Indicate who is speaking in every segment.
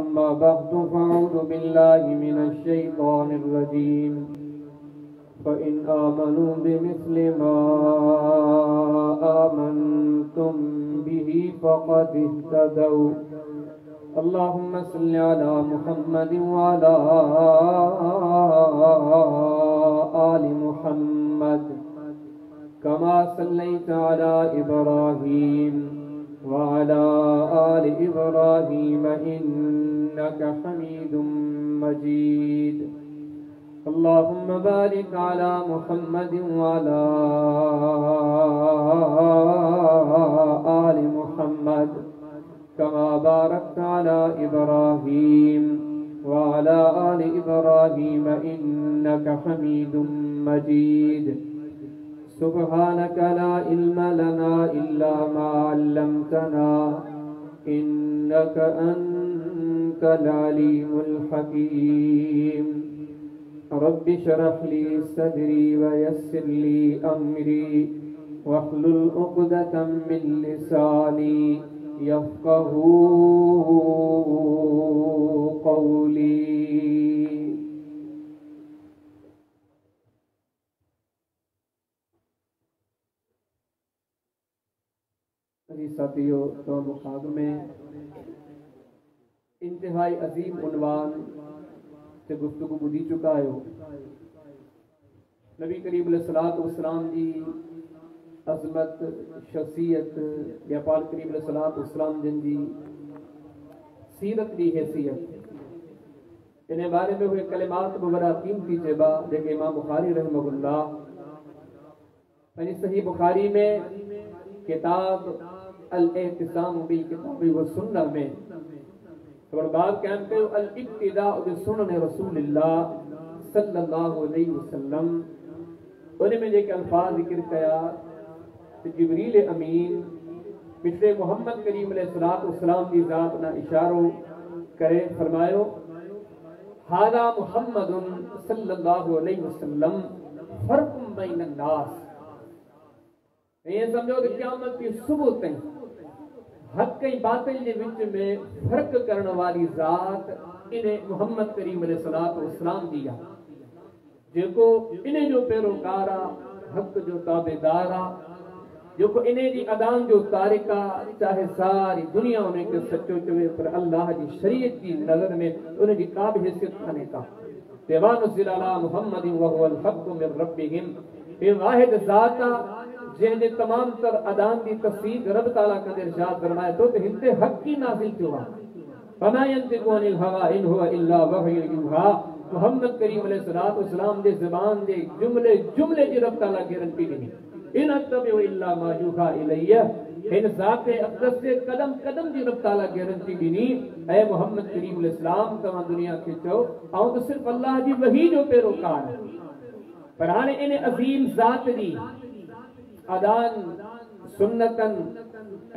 Speaker 1: अम्मा बअदु फ़अऊज़ु बिल्लाहि मिनश्शैतानिर्रजीम फ़इन आमनू बिमिस्लि मा आमनतुम बिही फ़क़द इह्तदौ। अल्लाहुम्मा सल्लि अला मुहम्मदिन व अला आलि मुहम्मद कमा सल्लैता अला इब्राहीम व अला आलि इब्राहीम इन्नका हमीदुम मजीद। अल्लाहुम्मा बारिक अला मुहम्मदिन व अला आलि मुहम्मद कमा बारकता अला इब्राहीम व अला आलि इब्राहीम इन्नका हमीदुम मजीद। सुब्हानक ला इल्म लना इल्ला मा अल्लमतना इन्नका अंतल अलीमुल हकीम। रब्बि शरह ली सदरी व यस्सिर ली अमरी वहलुल उक़दतम मिन लिसानी यफ़क़हू क़ौली। साथियों, तो मुखाब में इंतहाई अजीम उन्वान से गुफ्तगू बुधी चुका है। नबी करीम अलैहिस्सलातु वस्सलाम जी अजमत शख्सियत या पाक करीम अलैहिस्सलातु वस्सलाम जिन जी सीरत की हैसियत इन बारे में हुए कलिमात वगैरह कीमती जेबा जेके इमाम बुखारी रहमहुल्लाह सही बुखारी में किताब अल-इत्तिसाम बिल किताबि व सुन्नह में और बात क्या है अल-इब्तिदाउ बिसुन्नह रसूलिल्लाह सल्लल्लाहु अलैहि वसल्लम उन्हें में जेके अल्फाज जिक्र किया जिब्रील अमीन पिछले मोहम्मद करीम अलैहिस्सलातु वस्सलाम की जात ना इशारो करे फरमायो हादा मुहम्मदुन सल्लल्लाहु अलैहि वसल्लम फर्कुम बैनन नास। ये समझो कि क़यामत की सुबह तक हक की बातिल के विच में फर्क करने वाली जात इन्हें मोहम्मद करीम अलैहिस्सलातु वस्सलाम दिया जेको इन्हें जो पैरोकारा हक जो ताबेदारा जो इन्हें जी अदान जो तारिका चाहे सारी दुनिया उन्हें के सच्चो चवे पर अल्लाह की शरीयत की नजर में उन्हें जी का भी हैसियत खाने का देवानुज़िल अला मुहम्मदिन व हुवल हक़्क़ु मिर रब्बिहिम ये वाहिद ज़ात जंहिंजे तमाम तर अदान की तस्दीक रब ताला का इरशाद फरमाए तो हिंदे हक की नाज़िल थियो फमा यंतिकु अनिल हवा इन हुवा इल्ला वहयु युहा। मुहम्मद करीम अलैहिस्सलातु वस्सलाम दे ज़बान दे जुमले जुमले जी रब ताला गारंटी दी इन अत्तबिउ इल्ला मा युहा इलैया इन ज़ात अक़दस से कदम कदम जी रब ताला गारंटी दी ऐ मुहम्मद करीम अलैहिस्सलाम तमा दुनिया के चो आऊं तो सिर्फ अल्लाह जी वही जो पैरोकार पर हाने इन अजीम ज़ात दी अदान सुन्नतन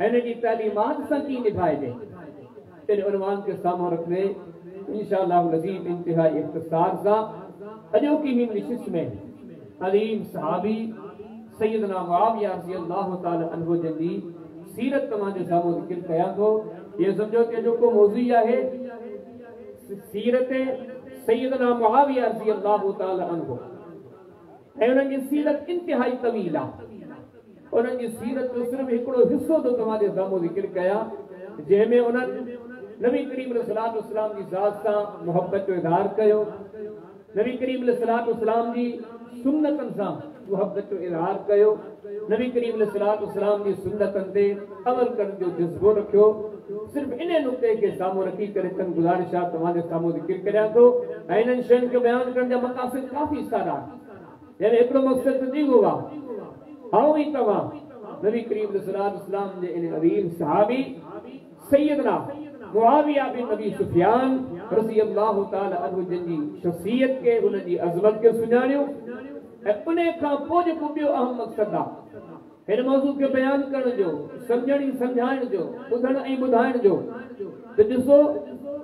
Speaker 1: यानी की तालीमात संकी निभाए दे इन उन्वान के सामने रखने इंशाअल्लाह नज़ीब इंतहाई इख्तिसार सा अजो की ही निशिस्त में अलीम सहाबी सैयदना मुआविया रज़ियल्लाहु ताला अन्हु जंदी सीरत तमाम सामो जिक्र कया तो ये समझो कि जो को मौज़ूआ है सीरत सैयदना मुआविया रज़ियल्लाहु ताला अन्हु है उनकी सीरत इंतहाई तवीला उनकी सीरत जो सिर्फ एकड़ो हिस्सो तो तमारे सामो जिक्र कया जंहिंमें उन्हनि नबी करीम अलैहिस्सलातु वस्सलाम की ज़ात सां मोहब्बत जो इज़हार कयो नबी करीम अलैहिस्सलातु वस्सलाम की सुन्नतन सां मोहब्बत जो इज़हार कयो नबी करीम अलैहिस्सलातु वस्सलाम की सुन्नतन ते अमल करण जो जज़्बो रखियो। सिर्फ इन नुक्ते के सामो रखी करे तन गुज़ारिशा तमारे सामो जिक्र करिया तो इन्हनि शयुनि खे बयान करण जा मक़ासिद काफ़ी सारा यानी एकड़ो मक़सद दी हुआ आओ ही तवा नबी करीम अलैहिस्सलातु वस्सलाम जे इन अजीम सहाबी सैयदना मुआविया बिन अबी सुफियान रज़ियल्लाहु ताला अन्हु जिनकी शख्सियत के उनकी अज़मत के सुञाणियो उन्हें खां पोइ जेको ॿियो अहम मक़सद आहे इन मौज़ू के बयान करण जो समझण समझाइण जो ॿुधण ऐं ॿुधाइण जो तो ॾिसो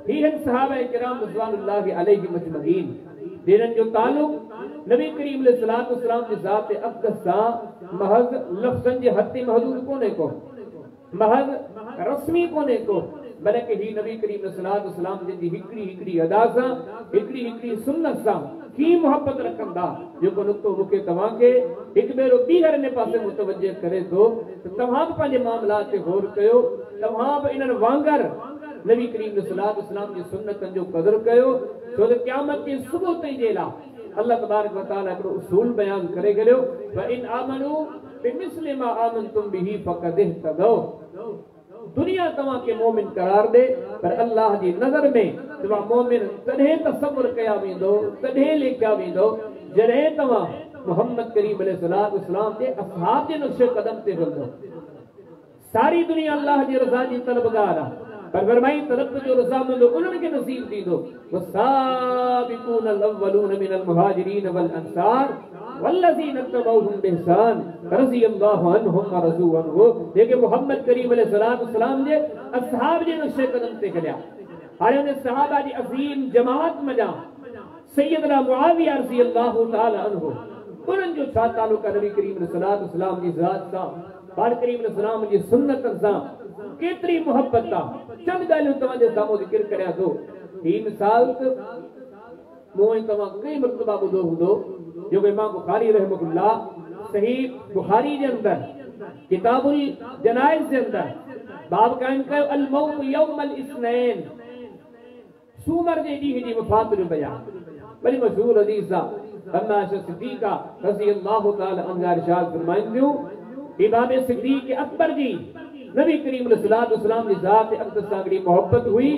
Speaker 1: ही सहाबा किराम रिज़वानुल्लाहि अलैहिम अजमईन जिन्हनि जो ताल्लुक नबी करीम अलैहिस्सलातु वस्सलाम जी ज़ात अक़दस सां महज़ लफ़्ज़नि जे हद महदूद कोन्हे को महज़ रस्मी कोन्हे को बल्कि ही नबी करीम सल्लल्लाहु अलैहि वसल्लम जी हिकड़ी हिकड़ी अदा सा हिकड़ी हिकड़ी सुन्नत सा की मोहब्बत रखंदा जो नुक्तो मुके तवा के एक बेरो बीहर ने पासे मुतवज्जे करे तो तमाम पंजे मामलात ते गौर कयो तमाम इनन वांगर नबी करीम सल्लल्लाहु अलैहि वसल्लम जी सुन्नतन जो कदर कयो छो त क़यामत की सुबह तई जेला अल्लाह तबारक व तआला को उसूल बयान करे गयो व इन आमनू बिमिस्लि मा आमनतुम बिही फक़द इहतदौ दुनिया तवा के मोमिन करार दे पर अल्लाह जी नजर में तवा मोमिन तदे तसव्वुर कया वेंदो तदे लेख्या वेंदो जडे तवा मोहम्मद करीम अलैहिस्सलातु वस्सलाम के असहाब जे नक्शे कदम ते हलंदो सारी दुनिया अल्लाह जी रज़ा जी तलबगार पर फरमाई तरफ जो रज़ामंद उन्हनि खे नसीब थींदो वसाबिकून अल-अव्वलून मिनल मुहाजिरीन वल अंसार वल्लज़ीना तबऊहुम बिइहसान रज़ियल्लाहु अन्हुम व रज़ू अन्हु जेके मोहम्मद करीम अलैहिस्सलातु वस्सलाम जे असहाब जे नक्शे कदम ते हलिया हाणे उन सहाबा जी अज़ीम जमात मजा सैयदना मुआविया रज़ियल्लाहु तआला अन्हु उन्हनि जो छा ताल्लुक नबी करीम अलैहिस्सलातु वस्सलाम जी ज़ात सां पाक करीम अलैहिस्सलाम जी सुन्नत सां केतरी मोहब्बत आ चंद गालियों तव्हां जे साम्हूं ज़िक्र करियां थो ही मिसाल मोए तव्हां कई मरतबा ॿुधो हूंदो जो इमाम बुखारी रहमहुल्लाह सहीह बुखारी जे अंदर किताबुल जनाइज़ जे अंदर बाब कायम कयो अल मौत यौमल इस्नैन सूमर जे ॾींहं जी वफ़ात जो बयान वरी मशहूर हदीस आहे अम्मा आयशा सिद्दीक़ा रज़ियल्लाहु तआला अन्हा इरशाद फरमाईंदियूं इमाम सिद्दीक़ अकबर जी नबी करीम अलैहिस्सलातु वस्सलाम जी ज़ात अक़दस सां गॾी मोहब्बत हुई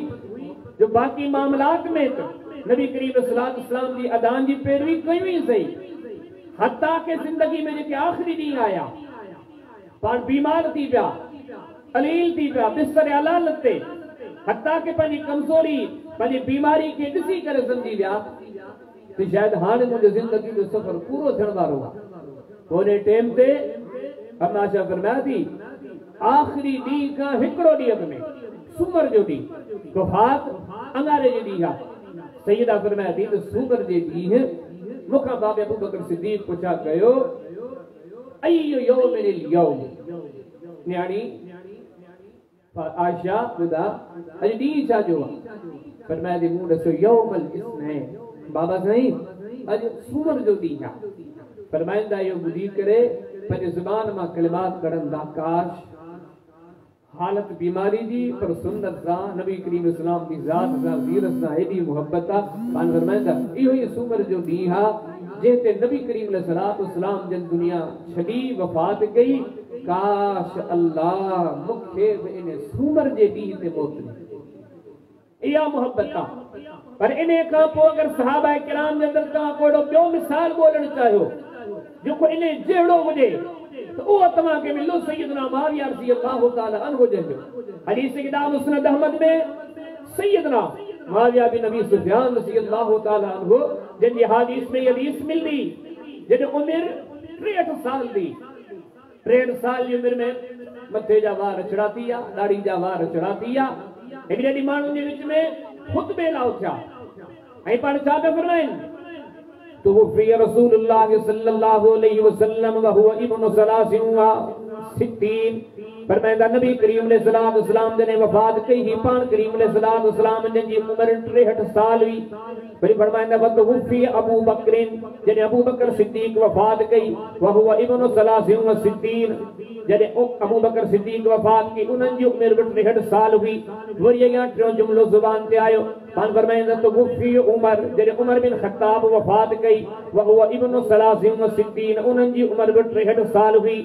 Speaker 1: जो बाकी मामलात में नबी करीम अलैहिस्सलातु वस्सलाम जी अदान जी पैरवी कई हुई सही हत्ता के जिंदगी में जेके आखिरी ॾींहं आया पाण बीमार थी पिया अलील थी पिया बिस्तर आला लते हत्ता के पंहिंजी कमज़ोरी पंहिंजी बीमारी खे ॾिसी करे सम्झी विया कि शायद हाणे मुंहिंजी ज़िंदगी जो सफ़र पूरो थियण वारो आहे उन टाइम ते अम्मा आयशा फरमाया थी आखिरी ॾींहं खां हिकिड़ो ॾींहं अॻु में सूमर जो ॾींहुं वफ़ात अंगारे जो ॾींहुं आहे सैयदा फरमाया थी त सूमर जे ॾींहुं मूंखां बाबे अबू बकर सिद्दीक़ पुछा कयो अय्यु यौमिल यौम न्याणी आयशा ॿुधा अॼु ॾींहुं छा जो आहे फरमाया थी मूं ॾिसो यौमल इस्नैन बाबा साईं अॼु सूमर जो ॾींहुं आहे फरमाईंदा इहो ॿुधी करे पंहिंजे ज़ुबान मां कलिमात कढंदा काश हालत बीमारी जी पर सुन्नत सां नबी करीम इस्लाम जी ज़ात सां सीरत सां हेॾी मोहब्बत आहे पाण फरमाईंदा इहो ई सूमर जो ॾींहुं आहे जंहिं ते नबी करीम अलैहिस्सलातु वस्सलाम जन दुनिया छॾी वफ़ात कई काश अल्लाह मूंखे बि इन सूमर जे ॾींहं ते मौत ॾे इहा मोहब्बत आहे पर इन खां पोइ अगरि सहाबा किराम जे अंदरि तव्हां को ॿियो मिसाल ॻोल्हणु चाहियो जेको इन जहिड़ो हुजे तो वो तमा के मिलो सैयदना मुआविया रज़ियल्लाहु तआला अन्हु जो हदीस किताब मुस्नद अहमद में सैयदना मुआविया बिन अबी सुफियान रज़ियल्लाहु तआला अन्हु जिन जी हदीस में हदीस मिलदी जिन उम्र 63 साल दी 63 साल की उम्र में मथे जा वार चढ़ातिया दाढ़ी जा वार चढ़ातिया एकड़े डी माण्हुनि जे विच में खुतबे लाउ थिया ऐं पाण छा पिया फरमाइनि तो फी रसूलुल्लाह सल्लल्लाहु अलैहि वसल्लम व हुवा इब्नु सलासिन व सित्तीन फरमाइंदा नबी करीम अलैहिस्सलातु वस्सलाम जने वफात कई ही पाण करीम अलैहिस्सलातु वस्सलाम जन जी उम्र 63 साल हुई वरी फरमाइंदा व फी अबू बकरिन जने अबू बकर सिद्दीक वफात कई व हुवा इब्नु सलासिन व सित्तीन जने अबू बकर सिद्दीक वफात की उन्हनि जी उम्र 63 साल हुई वरी या टियों जुमलो ज़ुबान ते आयो पाण फरमाइंदा तो फी उमर जने उमर बिन खत्ताब वफात कई व हुवा इब्नु सलासिन व सित्तीन उन्हनि जी उम्र 63 साल हुई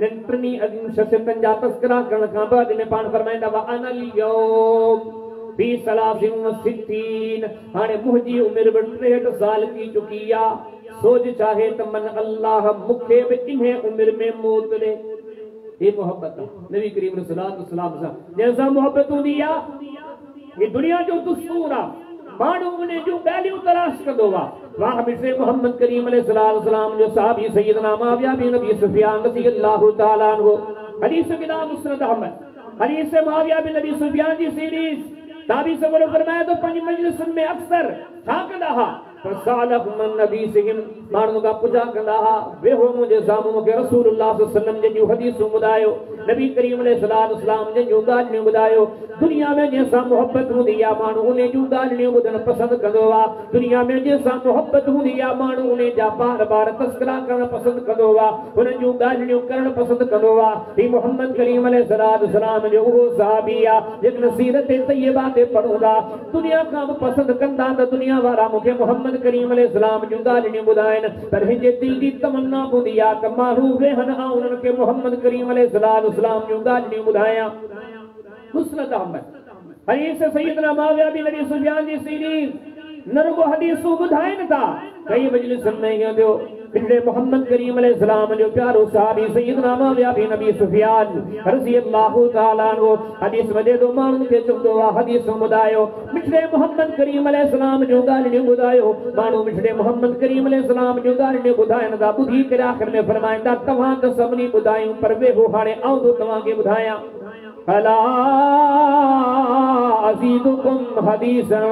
Speaker 1: इन टिनी शख़्सियतनि जा तस्करा करण खां बाद ने पाण फरमाइंदा व अनल यौम फी सलासिन व सित्तीन हाणे मुंहिंजी उम्र 63 साल थी चुकी आहे सोच चाहे त मन अल्लाह मूंखे बि इन उम्र में मौत ॾे ये मोहब्बत नबी करीम सल्लल्लाहु अलैहि वसल्लम सां जंहिंसां मोहब्बत हूंदी आहे ये दुनिया जो दुस्तूर आहे माण्हू उन जूं ॻाल्हियूं तलाश कंदो आहे वाह मिसे मोहम्मद करीम अलैहिस्सलातु वस्सलाम जो साहबी सैयदना मुआविया बिन अबी सुफियान रज़ियल्लाहु तआला अन्हु हदीस किताब मुस्नद अहमद हदीस मुआविया बिन अबी सुफियान जी सीरीज ताबी से बोलो फरमाया तो पंज मजलिसुन में अक्सर छा कंदा हा फसालक मन नबी सिहिम माण्हू का पुछा कंदा हा वेहो मुझे साम्हूं मूंखे रसूलुल्लाह सल्लल्लाहु अलैहि वसल्लम जंहिंजूं हदीसूं ॿुधायो नबी करीम अलैहिस्सलातु वस्सलाम जंहिंजूं ॻाल्हियूं ॿुधायो दुनिया में जंहिंसां मोहब्बत हूंदी आहे माण्हू उन जूं ॻाल्हियूं ॿुधणु पसंदि कंदो आहे दुनिया में जंहिंसां मोहब्बत हूंदी आहे माण्हू उन जा बार बार तस्करा करणु पसंदि कंदो आहे उन जूं ॻाल्हियूं करणु पसंदि कंदो आहे ही मोहम्मद करीम अलैहिस्सलातु वस्सलाम जो उहो सहाबी आहे जिन सीरत तैयबा ते पढ़ूं था दुनिया खां बि पसंदि कंदा त दुनिया वारा मूंखे मोहम्मद करीम अलैहिस्सलाम जूं ॻाल्हियूं ॿुधाइनि पर हिनजे दिल जी तमन्ना हूंदी आहे त माण्हू वेहनि ऐं उन्हनि खे मोहम्मद करीम अलैहिस्सलातु वस्सलाम जूं ॻाल्हियूं ॿुधायां मुस्नद अहमद हदीस सैयदना मुआविया बिन अबी सुफियान जी सीरीन न रुगो हदीसूं ॿुधाइनि था कई मजलिसनि में ईअं थियो पिछले मोहम्मद करीम अलैहिस्सलाम जो प्यारो सहाबी सैयदना मुआविया बिन अबी सुफियान रज़ियल्लाहु तआला अन्हु हदीस वजे तो माण्हुनि खे चवंदो आहे हदीसूं ॿुधायो पिछले मोहम्मद करीम अलैहिस्सलाम जूं ॻाल्हियूं ॿुधायो माण्हू पिछले मोहम्मद करीम अलैहिस्सलाम जूं ॻाल्हियूं ॿुधाइनि था ॿुधी करे आख़िर में फरमाईंदा तव्हां त सभिनी ॿुधायूं पर वेहो हाणे आउं थो तव्हांखे ॿुधायां अला अज़ीदुकुम हदीसन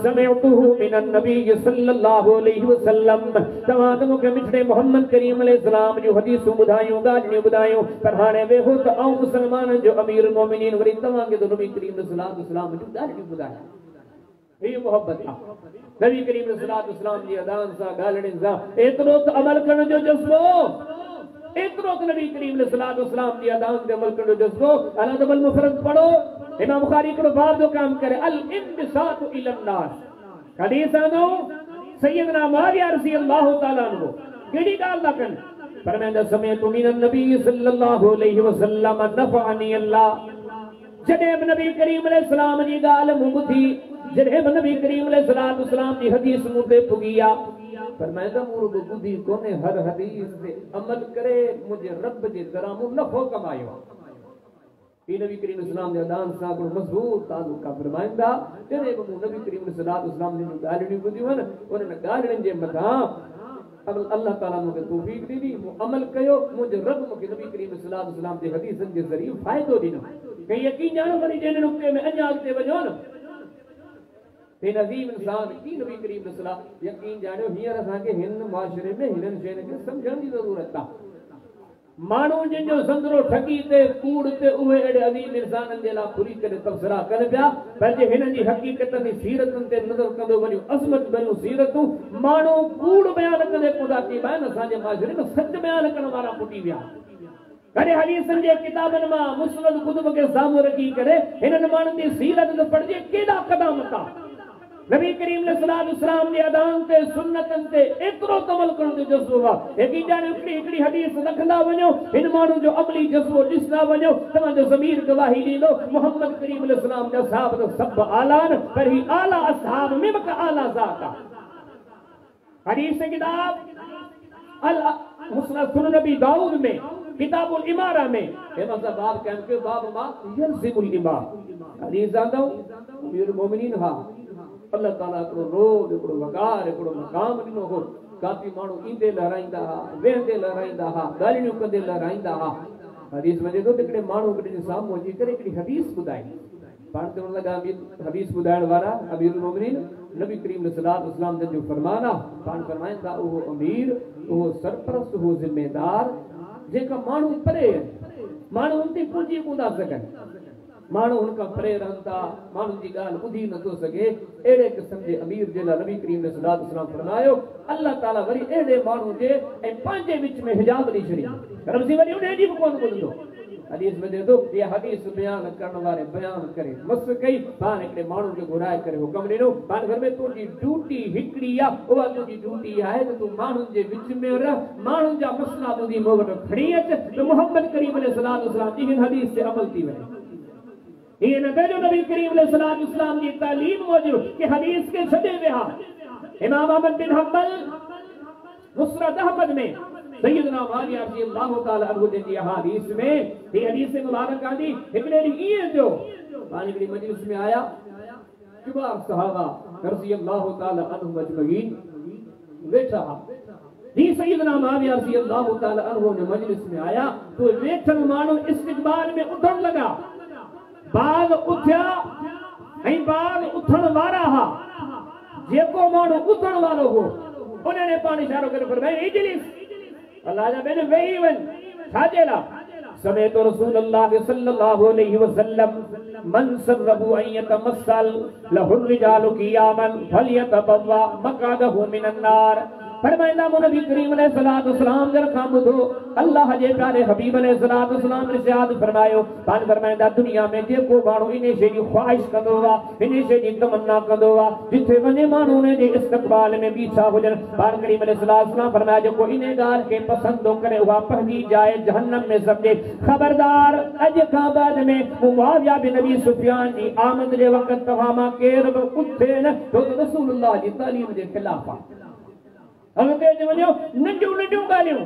Speaker 1: समिअतुहु मिनन नबी सल्लल्लाहु अलैहि वसल्लम तव्हां त मूंखे मिठड़े मोहम्मद करीम अलैहिस्सलाम जूं हदीसूं ॿुधायूं ॻाल्हियूं ॿुधायूं पर हाणे वेहो त आउं मुसलमाननि जो अमीर मोमिनीन वरी तव्हांखे त नबी करीम सल्लल्लाहु अलैहि वसल्लम जूं ॻाल्हियूं ॿुधायां ही मोहब्बत आहे नबी करीम सल्लल्लाहु अलैहि वसल्लम जी अदान सां ॻाल्हियुनि सां एतिरो त अमल करण जो जज़्बो एतिरो त नबी करीम सल्लल्लाहु अलैहि वसल्लम जी अदान ते अमल करण जो जज़्बो अल-अदबुल मुफ़रद पढ़ो इमाम बुखारी हिकिड़ो बाब जो काम करे अल इंबिसातु इलन नास हदीस आनो सैयदना मुआविया रज़ियल्लाहु तआला अन्हु कहिड़ी ॻाल्हि था कनि फरमाईंदा समिअतु मिनन नबी सल्लल्लाहु अलैहि वसल्लम नफ़अनी अल्लाह जॾहिं बि नबी करीम अलैहिस्सलाम जी ॻाल्हि मूं ॿुधी जॾहिं बि नबी करीम अलैहिस्सलातु वस्सलाम जी हदीस मूं ते पुगी आहे फरमाईंदा मूं रुॻो ॿुधी कोन्हे हर हदीस ते अमल करे मुंहिंजे रब जे दरां मूं नफ़ो कमायो आहे ही नबी करीम अलैहिस्सलाम जे अदान सां मज़बूत ताल्लुक़ फरमाईंदा जॾहिं बि मूं नबी करीम अलैहिस्सलाम जूं ॻाल्हियूं ॿुधियूं आहिनि उन्हनि ॻाल्हियुनि जे मथां अल्लाह ताला मूंखे तौफ़ीक़ ॾिनी मूं अमल कयो मुंहिंजे रब मूंखे नबी करीम अलैहिस्सलाम जे हदीसनि जे ज़रिए फ़ाइदो ॾिनो कई यकीन ॼाणो वरी जंहिं नुक़्ते में अञा अॻिते वञो न हे नज़ीम इंसान की नबी करीम अलैहिस्सलाम यकीन ॼाणियो हींअर असांखे हिन मुआशिरे में हिननि शयुनि खे सम्झण जी ज़रूरत आहे माण्हू जंहिंजो संदरो ठगी ते कूड़ ते उहे अहिड़े अज़ीम इंसाननि जे लाइ खुली करे तबसरा कनि पिया पर जे हिननि जी हक़ीक़तनि सीरतुनि ते नज़र कंदो वञूं अज़मत भरियूं सीरतूं माण्हू कूड़ बयान कंदे ख़ुदा की आहिनि असांजे मुआशिरे में सच बयान करण वारा पुटी विया कॾहिं हदीसनि जे किताबनि मां मुस्नद कुतुब खे साम्हूं रखी करे हिननि माण्हुनि जी सीरत त पढ़जे केॾा क़दामत आहे नबी करीम अलैहिस्सलातु वस्सलाम जे अदान ते सुन्नतनि ते एतिरो अमल करण जो जज़्बो आहे यकीन ॼाणियो हिकिड़ी हदीस रखंदा वञो हिन माण्हू जो अमली जज़्बो ॾिसंदा वञो तव्हांजो ज़मीर गवाही ॾींदो मोहम्मद करीम अलैहिस्सलाम जा असहाब त सभु आला आहिनि पर ही आला असहाब में बि आला ज़ात आहे हदीस किताब अल मुस्नद सुनन नबी दाऊद में किताबुल इमारा में हे मतलब बाब कहन के बाब मा यलजिमुल इमाम हदीस आंदो अमीरुल मोमिनीन हा अल्लाह ताला हिकिड़ो रोड हिकिड़ो वकार हिकिड़ो मक़ाम ॾिनो हो काफ़ी माण्हू ईंदे लहराईंदा हुआ वेहंदे लहराईंदा हुआ ॻाल्हियूं कंदे लहराईंदा हुआ हदीस वञे थो त हिकिड़े माण्हू हिकिड़े साम्हूं अची करे हिकिड़ी हदीस ॿुधाई पाण चवण लॻा हदीस ॿुधाइण वारा अमीरुल मोमिनीन नबी करीम अलैहिस्सलातु वस्सलाम जो फरमान आहे पाण फरमाइनि था उहो अमीर उहो सरपरस्त उहो ज़िम्मेदार जेका माण्हू परे माण्हू उन ते पहुची कोन था सघनि माण्हू उनखां परे रहनि था माण्हुनि जी ॻाल्हि ॿुधी नथो सघे अहिड़े क़िस्म जे अमीर जे लाइ नबी करीम अलैहिस्सलातु वस्सलाम फरमायो अल्लाह ताला वरी अहिड़े माण्हू जे ऐं पंहिंजे विच में हिजाब ॾेई छॾींदो रमज़ी वरी उन जी बि कोन ॿुधंदो हदीस में दे दो ये हदीस बयान करण वारे बयान करे मस कई पाण हिकिड़े माण्हू खे घुराए करे हुकम ॾिनो पाण घर में तुंहिंजी ड्यूटी हिकिड़ी आहे उहा तुंहिंजी ड्यूटी आहे त तूं माण्हुनि जे विच में रह माण्हुनि जा मसला ॿुधी मूं वटि खणी अच त मोहम्मद करीम अलैहिस्सलातु वस्सलाम जी हिन हदीस ते अमल थी वञे ये न बेजो नबी करीम अलैहिस्सलातु वस्सलाम की तालीम मौजूद कि हदीस के छदे विया इमाम अहमद बिन हंबल मुस्नद अहमद में सैयदना मुआविया रज़ियल्लाहु तआला अन्हु जी हदीस में ये हदीस मुबारक आंदी हिकड़े ॾींहुं ईअं थियो पाण हिकिड़ी मजलिस में आया किबार सहाबा रज़ियल्लाहु तआला अन्हुम अजमईन वेठा जी सैयदना मुआविया रज़ियल्लाहु तआला अन्हु ने मजलिस में आया तो वेठल माण्हू इस्तिक़बाल में उथण लगा बाग उथिया ऐं बाग उथण वारा हा जेको माण्हू उथण वारो हो उन्हें पाण इशारो करे फरमायो इजलिस अल्लाह जा बेन वेही वन छाजे ला समेत रसूलुल्लाह सल्लल्लाहु अलैहि वसल्लम मन सरबु अन यतमसल लहुर रिजालु क़ियामन फलयतबवा मक़अदहु मिनन नार फरमाइंदा नबी करीम अलैहिस्सलातु वस्सलाम जर खामदो अल्लाह जे प्यारे हबीब अलैहिस्सलातु वस्सलाम इरशाद फरमायो पान फरमाइंदा दुनिया में जेको माण्हू इने शे जी ख्वाहिश कंदो वा इने शे जी तमन्ना कंदो वा जिथे वने माण्हू ने जे इस्तक़बाल में बीठा हुजन पान करीम अलैहिस्सलातु वस्सलाम फरमाया जेको इने गाल के पसंद करे वा पंहिंजी जाए जहन्नम में समझे खबरदार अज खां बाद में मुआविया बिन नबी सुफियान जी आमद जे वक्त तवा मा केर बि उठे न तो रसूलुल्लाह जी तालीम जे खिलाफ हम तेज वञो नंढियूं नंढियूं ॻाल्हियूं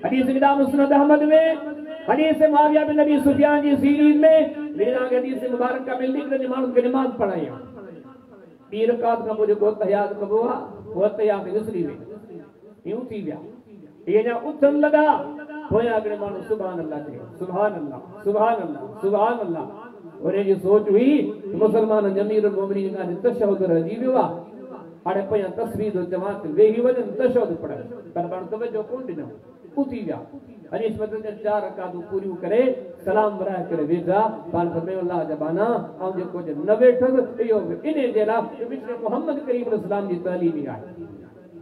Speaker 1: हदीस किताब मुस्नद अहमद में हदीस मुआविया बिन नबी सुफियान जी सीरीज में मेरा हदीस मुबारक का मिलनी के माण्हुनि खे नमाज़ पढ़ाई ॿी रकात खां पोइ जेको तहयात कबो आहे उहो तहयात विसरी वेंदो यूं थी विया इहे ॼा उथण लॻा पोयां अॻिले माण्हू सुभान अल्लाह चयो सुभान अल्लाह सुभान अल्लाह सुभान अल्लाह उन जी सोच हुई मुसलमान अमीरुल मोमिनीन खां तशहुद रहिजी वियो आहे हाणे पोयां तस्वीर जो जमात वेही वञनि तशहुद पढ़नि पर पाण तवजो कोन ॾिनो उथी विया हदीस में 4 रकातूं पूरियूं करे सलाम वराए करे वेठा पाण फरमायो अल्लाह जा बाना ऐं जेको न वेठसि इहो इन जे लाइ मोहम्मद करीम अलैहिस्सलाम जी तालीम आहे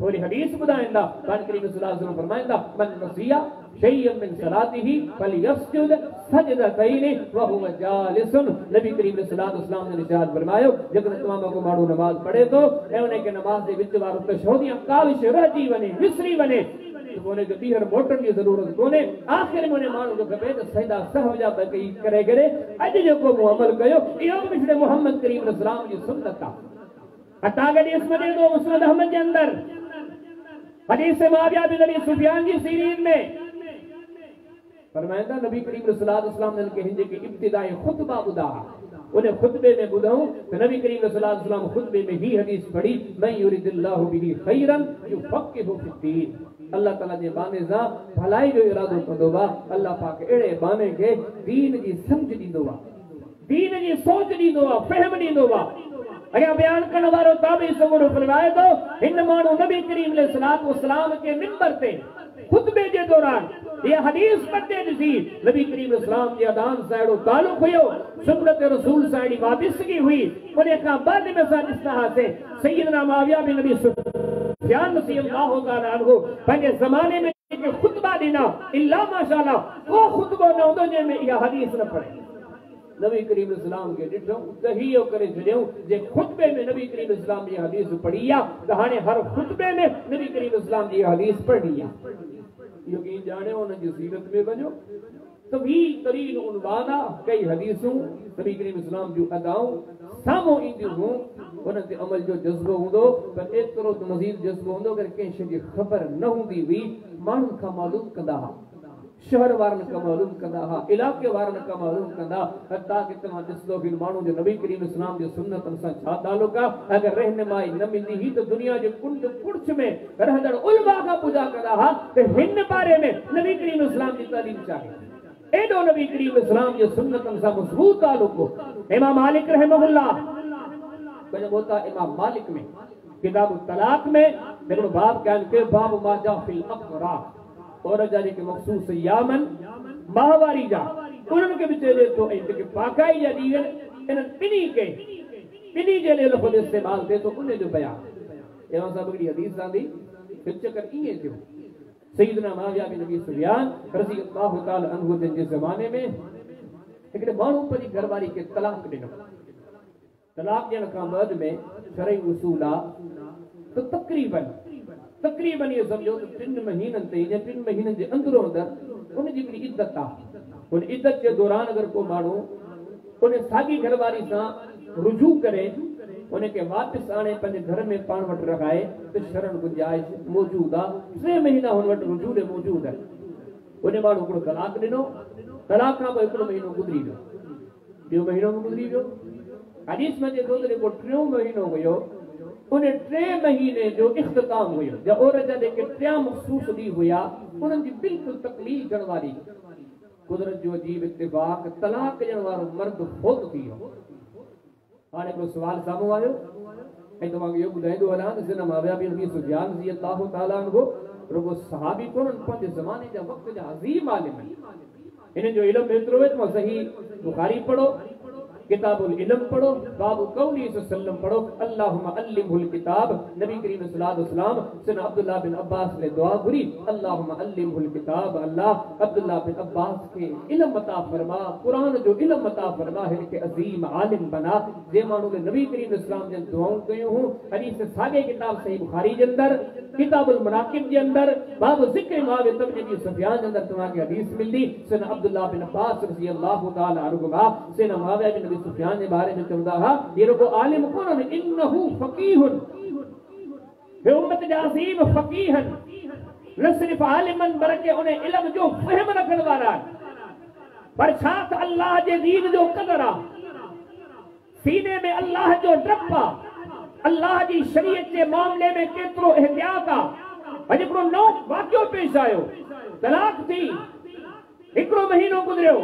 Speaker 1: थोड़ी हदीस बुधाइंदा पान करीम सल्लल्लाहु अलैहि वसल्लम फरमाइंदा मन नसिया शैयन मिन सलातिही फलयस्जुद सजदतैन व हुवा जालिसन नबी करीम सल्लल्लाहु अलैहि वसल्लम ने इरशाद फरमायो जेकर तमाम को माण्हू नमाज पढ़े तो ऐं उन के नमाज जे विच वारो तशहुद या काविश रहिजी वञे विसरी वञे तो उन के ॿीहर मोटण जी ज़रूरत कोन्हे आख़िर में माण्हू खे खपे त सजदा सहव जा कई करे करे अॼु जेको मूं अमल कयो इहो बि मिसले मोहम्मद करीम सल्लल्लाहु अलैहि वसल्लम जी सुन्नत आहे अता गॾु इसमें दो मुस्नद अहमद के अंदर हदीस मुआविया बिन नबी सुफियान की सीरीज में फरमाइंदा नबी करीम सल्लल्लाहु अलैहि वसल्लम ने के हिंजे के इब्तिदाई खुतबा बुधा उन्हें खुतबे में बुधाऊं तो नबी करीम सल्लल्लाहु अलैहि वसल्लम खुतबे में ही हदीस पढ़ी मैं युरिदिल्लाहु बिही खैरन युफक्किहु फिद्दीन अल्लाह ताला जे बाने सा भलाई जो इरादो कंदो बा अल्लाह पाक एड़े बाने के दीन जी समझ दींदो बा दीन जी सोच दींदो बा फहम दींदो बा अया बयान करने वालो ताबी सगुर फरमाए तो इन मानो नबी करीम अलैहिस्सलातु वस्सलाम के मिंबर पे खुतबे के दौरान ये हदीस पढ़ते थी नबी करीम अलैहिस्सलाम जी अदान साइडो ताल्लुक हुयो सुन्नत रसूल साइडी वाबिसगी हुई उन्हें का बाद में सा इस तरह से सैयदना मुआविया बिन नबी सुफियान रज़ियल्लाहु तआला अन्हु पंजे जमाने में के खुतबा देना इल्ला माशाअल्लाह वो खुतबो न होंदो जे में यह हदीस न पढ़े नबी करीम इस्लाम के डिठो तहियो करे छॾियऊं जे खुतबे में नबी करीम इस्लाम जी हदीस पढ़ी आ त हाणे हर खुतबे में नबी करीम इस्लाम जी हदीस पढ़ी आ यो की जाने उन जी सीरत में वञो तवी तरीन उनवान कई हदीसूं नबी करीम इस्लाम जो अदाऊं साम्हूं ईंदियूं हूं उन ते अमल जो जज़्बो हूंदो पर एतिरो त मज़ीद जज़्बो हूंदो अगरि कंहिं शइ जी ख़बर न हूंदी हुई माण्हुनि खां मालूम कंदा हुआ शहर वारन का मालूम कंदा हा इलाके वारन का मालूम कंदा हत्ता कि तमा दिसलो कि मानू जो नबी करीम इस्लाम जो सुन्नतन सा छा ताल्लुक अगर रहनुमाई न मिलदी ही तो दुनिया जे कुंड कुर्च में रहदड़ उलमा का पूजा कंदा हा ते हिन बारे में नबी करीम इस्लाम की तालीम चाहे एडो नबी करीम इस्लाम जो सुन्नतन सा मजबूत ताल्लुक इमाम मालिक रहमहुल्लाह कने होता इमाम मालिक में किताब तलाक में देखो बाब क्या के बाब मा जा फिल अक़रा और जाने के मखसूस यामन माहवारी जा उनके बिचेले तो इनके पाकाई या दीगर इन पिनी के लिए लफ्ज़ इस्तेमाल थे तो उन्हें जो बयान एवं सब की हदीस आंदी फिर चक्कर ये जो सैयदना मुआविया बिन नबी सुफियान रज़ियल्लाहु तआला अन्हु जे जमाने में एकड़े माण्हू पंहिंजी घरवारी के तलाक ॾिनो तलाक ॾियण खां बाद में शरई उसूल आहे तो तकरीबन ये समझो तो 3 महीनन ते या 3 महीनन जे अंदरो अंदर उन जी बड़ी इज्जत आहे उन इज्जत के दौरान अगर को माण्हू उन सागी घरवारी सां रुजू करे उनके वापस आने पंहिंजे घर में पाण वटि रखाए तो शरण गुंजाइश मौजूद आहे 3 महीना हुन वटि रुजू ॾे मौजूद आहे उन माण्हू हिकिड़ो तलाक ॾिनो तलाक खां पोइ 1 महीनो गुज़री वियो 2 महीनो गुज़री वियो हदीस में जेको जेको 3 महीनो हुयो उन 3 महीने जो इख्तिताम हुयो जब औरत जेके 3 मखसूस दी हुया उन जी बिल्कुल तकलीफ जण वाली कुदरत जो अजीब इत्तिफाक तलाक ॾियण वारो मर्द फौत थी वियो हाणे को सवाल साम्हूं आयो ऐं तव्हांखे इहो ॿुधाईंदो वञा त सिन माविया बिन अबी सुफियान रज़ी अल्लाह ताला अन्हु रुगो सहाबी कोन्हनि, पंहिंजे ज़माने जा वक़्त जा अज़ीम आलिम आहिनि। इन्हनि जो इल्मु एतिरो आहे त सही बुखारी पढ़ो, किताबुल इल्म पढ़ो, बाबु कौली सल्लम पढ़ो, अल्लाहुम्मा अल्लिमहुल किताब। नबी करीम सल्लल्लाहु अलैहि वसल्लम सैयदना अब्दुल्लाह बिन अब्बास ने दुआ घुरी, अल्लाहुम्मा अल्लिमहुल किताब, अल्लाह अब्दुल्लाह बिन अब्बास के इल्म अता फरमा, कुरान जो इल्म अता फरमा, हिनखे अज़ीम आलिम बना। जे माण्हू ने नबी करीम सल्लल्लाहु अलैहि वसल्लम जन दुआऊं कयूं हूं, हदीस साॻे किताब सही बुखारी जे अंदर, किताबुल मनाकिब जे अंदर, बाबु ज़िक्र मुआविया बिन सुफियान जे अंदर तव्हांखे हदीस मिलंदी। सैयदना अब्दुल्लाह बिन अब्बास रज़ी अल्लाह ताला अन्हुमा सैयदना मुआविया बिन सुफियान के बारे में चवंदा हा, ये रुगो आलिम कोन, इन्नहु फकीहुन, हे उम्मत जा अज़ीम फकीहन, न सिर्फ आलिमन बल्कि उन इल्म जो फहम रखण वारा, पर छा त अल्लाह जे दीन जो कदर आ, सीने में अल्लाह जो डप आ, अल्लाह जी शरीयत के मामले में केतिरो एहतियात आ। अॼु हिकिड़ो नओं वाक़ियो पेश आयो, तलाक थी, हिकिड़ो महीनो गुज़रियो,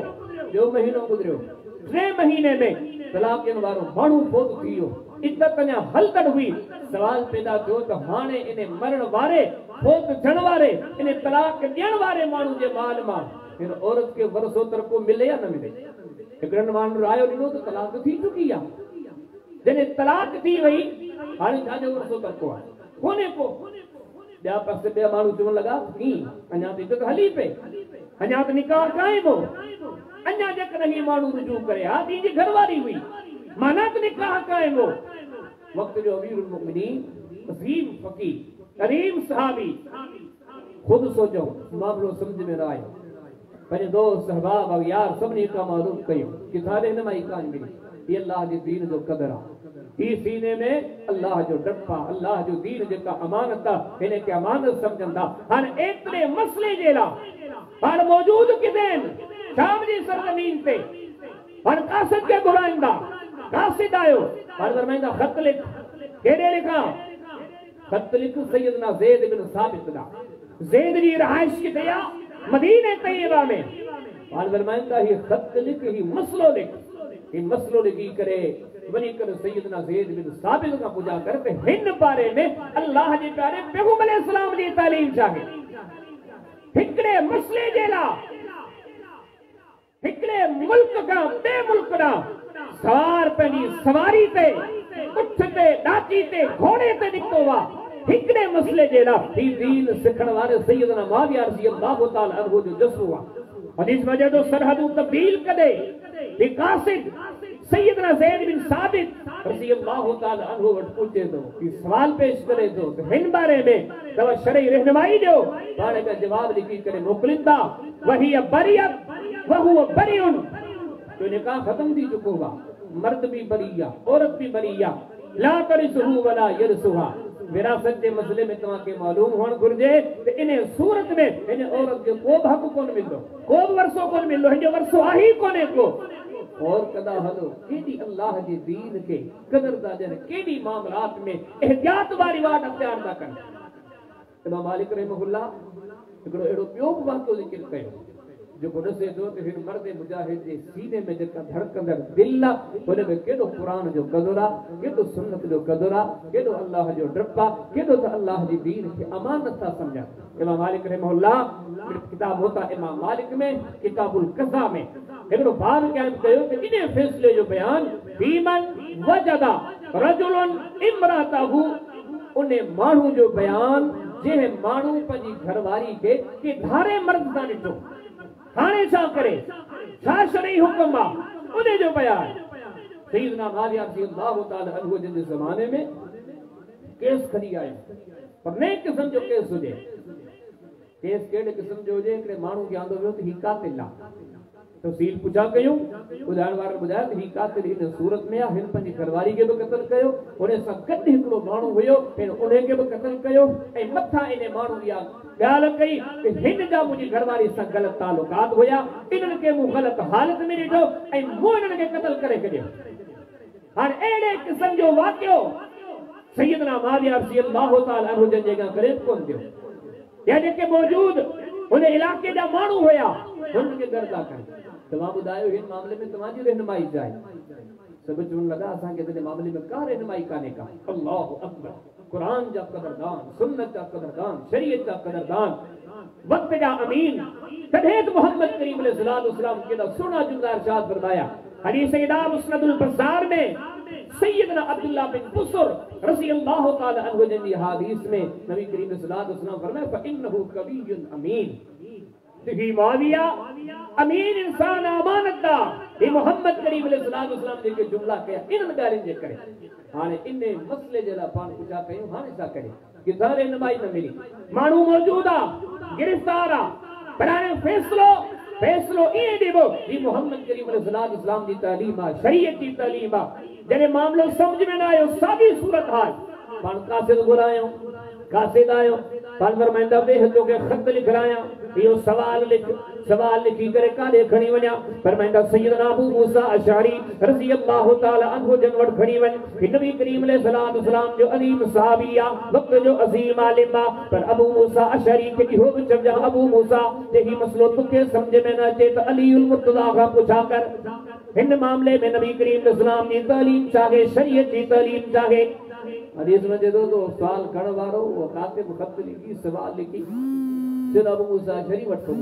Speaker 1: ॿियो महीनो गुज़रियो, 3 महीने में तलाक ॾियण वारो माण्हू फोत थी वियो, इज्जत अञा हलकड़ हुई। सवाल पैदा थियो त हाणे इन मरण वारे, फोत थियण वारे, इन तलाक ॾियण वारे माण्हू जे माल मां हिन औरत खे वरसो तरको मिले या न मिले? हिकिड़नि माण्हू रायो ॾिनो त तलाक थी चुकी आहे, जॾहिं तलाक थी वई हाणे छाजो वरसो तरको आहे? कोन्हे को। ॿिया पासे ॿिया माण्हू चवण लॻा अञा त इज्जत हली पई, अञा त निकाह क़ाइम हो, अञा जेकॾहिं ही माण्हू रुजू करे हा ती जी घरवारी हुई, माना त निकाह क़ाइम हो। वक़्त जो अमीरुल मुमिनीन, अज़ीम फकीह, करीम सहाबी, खुद सोचो मामलो समझ में न आयो, पंहिंजे दोस्त सहबाब और यार सभिनी खां मालूम कयो कि सारे हिन मां ई कान मिली, ये अल्लाह जे दीन जो कदर आहे, ही सीने में अल्लाह जो डप आहे, अल्लाह जो दीन जेका अमानत आहे हिन खे अमानत सम्झंदा। हाणे एतिरे मसले जे लाइ हाणे मौजूद किथे शाम जी सरज़मीन ते, हाणे कासिद खे घुराईंदा, कासिद आयो, हाणे फरमाईंदा ख़त लिख, केॾे लिखां? ख़त लिख सैयदना ज़ैद बिन साबित ॾांहुं, ज़ैद जी रहाइश किथे आहे? मदीने तैयबा में। हाणे फरमाईंदा ही ख़त लिख, ही मसलो लिख, ही मसलो लिखी करे वञी करे सैयदना ज़ैद बिन साबित खां पुछा कर त हिन बारे में अल्लाह जे प्यारे पैगंबर अलैहिस्सलाम जी तालीम छा आहे? हिकिड़े मसले जे लाइ हिकिड़े मुल्क खां ॿिए मुल्क ॾांहुं सवार पंहिंजी सवारी ते, उठ ते, ॾाची ते, घोड़े ते निकितो आहे, हिकिड़े मसले जे लाइ ही दीन सिखण वारे सैयदना मुआविया रज़ी अल्लाह ताला अन्हु जो जज़्बो आहे। हदीस में जो सरहदूं तब्दील कदे, ही कासिद सैयदना ज़ैद बिन साबित रज़ी अल्लाह ताला अन्हु वटि पहुचे थो, ही सवाल पेश करे थो त हिन बारे में तव्हां शरई रहनुमाई ॾियो। हाणे का जवाब लिखी करे मोकिलींदा, वही बरियत वहुव बरियुन, तो निकाह खत्म थी चुको आहे, मर्द भी बरी आहे, औरत भी बरी आहे, ला तरिसहु वला यरसुहा। विरासत के मसले में तव्हांखे मालूम हुअणु घुरिजे त इन सूरत में इन औरत जो को बि हक़ कोन मिलंदो, को बि वरसो कोन मिलंदो, हिन जो वरसो आहे ई कोन्हे को। और कदा हलो केॾी अल्लाह जे दीन खे क़दर था ॾियनि, केॾी मामलात में एहतियात वारी वाट अख़्तियार था कनि। इमाम मालिक रहमहुल्लाह हिकिड़ो अहिड़ो ॿियो बि वाक़ियो ज़िक्र कयो जेको ॾिसे थो त हिन मर्द मुजाहिद जे सीने में जेका धड़कंदड़ दिलि आहे हुन में केॾो क़ुरान जो क़दुरु आहे, केॾो सुन्नत जो क़दुरु आहे, केॾो अल्लाह जो डपु आहे, केॾो त अल्लाह जी दीन खे अमानत था सम्झनि। इमाम मालिक रहमहुल्लाह किताब होता इमाम मालिक में किताबुल क़ज़ा में हिकिड़ो बाब क़ाइम कयो त इन फ़ैसिले जो बयान फीमन वजदा रजुलन इमरातहु, उन माण्हू जो बयान जंहिं माण्हू पंहिंजी घरवारी खे के धारे मर्द सां ॾिठो, हाणे छा करे, छा शरई हुक्म आहे, उन जो बयान। सैयदना मुआविया रज़ी अल्लाह ताला अन्हु जे ज़माने में केस खणी आयो, पर नए क़िस्म जो केस हुजे, केस कहिड़े क़िस्म जो हुजे, हिकिड़े माण्हू खे आंदो वियो त हीउ कातिल आहे, तफ़सील पुछा कयूं, ॿुधाइण वारनि ॿुधायो त हीउ कातिल हिन सूरत में आहे, हिन पंहिंजी घरवारी खे बि क़त्ल कयो, उन सां गॾु हिकिड़ो माण्हू हुयो, हिन उनखे बि क़त्ल कयो, ऐं मथां इन माण्हू इहा ॻाल्हि कई त हिन जा मुंहिंजी घरवारी सां ग़लति तालुकात हुया, इन्हनि खे मूं ग़लति हालत में ॾिठो ऐं मूं इन्हनि खे क़त्ल करे छॾियो। हाणे अहिड़े क़िस्म जो वाक़ियो सैयदना मुआविया रज़ी अल्लाह ताला अन्हु जे जॻह करे कोन थियो, या जेके मौजूद हुन इलाइक़े जा माण्हू हुया हुननि खे गर्दा कनि। तव्हां ॿुधायो हिन मामले में तव्हांजी रहनुमाई छा आहे? सब चुन लगा असा के ते मामले में का रहनुमाई काने का। अल्लाहु अकबर। कुरान जा कदरदान, सुन्नत जा कदरदान, शरीयत जा कदरदान, वक्त जा अमीन कदे तो मोहम्मद करीम अलैहिस्सलातु वस्सलाम के दा सुना जुमला इरशाद फरमाया हदीस सैयदा मुस्नदुल बज़ार में सैयदना अब्दुल्लाह बिन बुसर रज़ी अल्लाह तआला अन्हु ने हदीस में नबी करीम अलैहिस्सलातु वस्सलाम फरमाया फइन्नहु कवियुन अमीन। देखिए माविया अमीन इंसान अमानतदार ये मोहम्मद करीम अलैहिस्सलातु वस्सलाम ने के जुमला कया इन गारिन जे करे हाने इन्ने मसले जला पान पूछा कयो हाने सा करे कि सारे नमाई न मिली मानू मौजूदा गिरफ्तारा बनाने फैसलो ये देबो ये मोहम्मद करीम अलैहिस्सलातु वस्सलाम दी तालीम आ शरीयत दी तालीम आ जने मामलो समझ में ना आयो सादी सूरत हाल पान कासिद गुरायो कासिद आयो पान फरमाइंदा देख जो के खत लिख राया यो सवाल लिखी करे काले खणी व냐 फरमाइंदा सैयदना अबू मूसा अशअरी रज़ी अल्लाह तआला अन्हु जनवट खणी वन नबी करीम अलैहिस्सलातु वस्सलाम जो अलीम सहाबिया वक्त जो अजीम आलिम पर अबू मूसा अशअरी के इहो जब जा अबू मूसा यही मसलो तुके समझ में न अचे त अलीउल मुर्तज़ा का पूछा कर इन मामले में नबी करीम अलैहिस्सलाम की तालीम चाहे शरीयत की तालीम चाहे हदीस में दे दो तो सवाल करण वारो वो कातिब खत लिखी सवाल लिखी फिर अबू मूसा अशअरी वठ को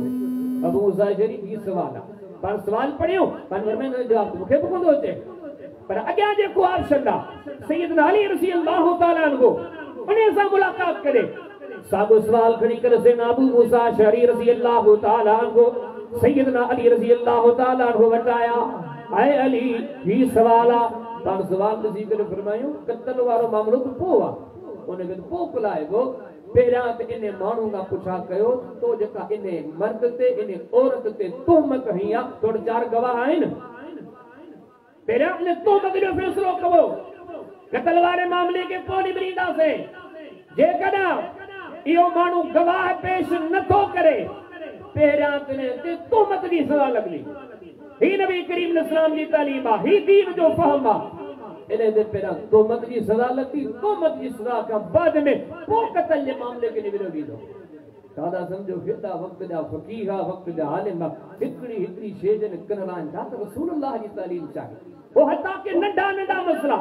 Speaker 1: अबू मूसा अशअरी की सवाल पर सवाल पढ़ियो पर में जवाब मुखे पकोंदो होते पर अग्या जेको आशंदा सैयदना अली रज़ी अल्लाह तआला अन्हु उन्हें सा मुलाकात करे सागो सवाल खड़ी कर से अबू मूसा अशअरी रज़ी अल्लाह तआला अन्हु सैयदना अली रज़ी अल्लाह तआला अन्हु बताया आए अली ही सवाला पर सवाल नसी करे फरमायो कत्ल वारो मामलो तो पोवा उन्हें के पो बुलाए गो पेरा ते इने मानू का पूछा कयो तो जका इने मर्द ते इने औरत ते तोहमत हइया थोड़ चार गवाह आइन पेरा ने तोहमत जो फैसलो कबो कत्ल वाले मामले के पोनी बरीदा से जे कदा इयो मानू गवाह पेश न तो करे पेरा ते तोहमत की सजा लगनी ही नबी करीम अलैहिस्सलाम की तालीम आ ही दीन जो फहम आ इने दे पेरा तोहमत की सजा लगती तोहमत की सजा का बाद में वो कत्ल के मामले के निबरो दी दो दादा समझो फिदा वक्त दा फकीहा वक्त दा आलिम हिकड़ी शे जन कनरान दा रसूलुल्लाह की तालीम चाहिए वो हता के नंढा मसला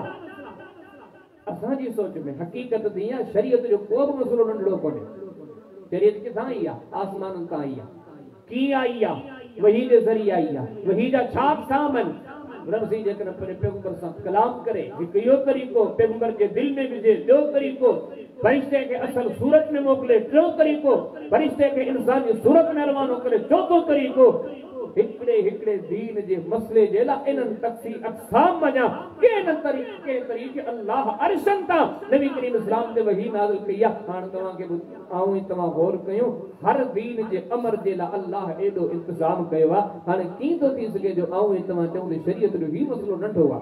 Speaker 1: असा जी सोच में हकीकत दिया शरीयत जो को भी मसलो नंढड़ो कोने शरीयत किथा आई आ आसमान ता आई आ की आई आ वही दे जरिए आई आ वही दा छाप सामन रब सी जकर अपने पैगंबर से कलाम करे एक यो तरीको पैगंबर के दिल में विजे दो तरीको फरिश्ते के असल सूरत में मोकले दो तरीको फरिश्ते के इंसान की सूरत में रवानो करे चौथो तरीको हिकड़े दीन जे मसले जेला इनन तक्सी अक़साम मजा के न तरीके अल्लाह अरशन ता नबी करीम इस्लाम दे वही नाज़िल किया हां तवा के आऊं तवा गौर कयो हर दीन जे अमर जेला अल्लाह एडो इंतजाम कयो हां की तो थी सके जो आऊं तवा चऊं शरीयत जो ही मसलो नंढो आ